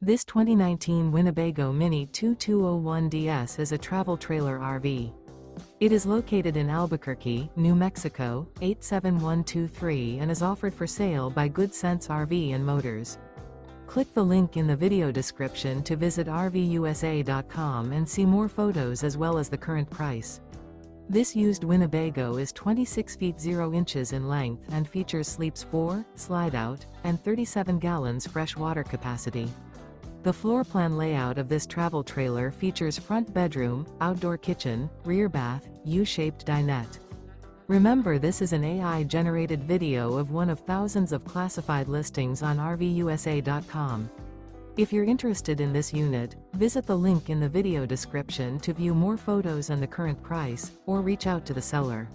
This 2019 Winnebago Minnie 2201DS is a travel trailer RV. It is located in Albuquerque, New Mexico, 87123 and is offered for sale by Good Sense RV and Motors. Click the link in the video description to visit RVUSA.com and see more photos as well as the current price. This used Winnebago is 26 feet 0 inches in length and features sleeps 4, slide-out, and 37 gallons fresh water capacity. The floor plan layout of this travel trailer features front bedroom, outdoor kitchen, rear bath, U-shaped dinette. Remember, this is an AI-generated video of one of thousands of classified listings on RVUSA.com. If you're interested in this unit, visit the link in the video description to view more photos and the current price, or reach out to the seller.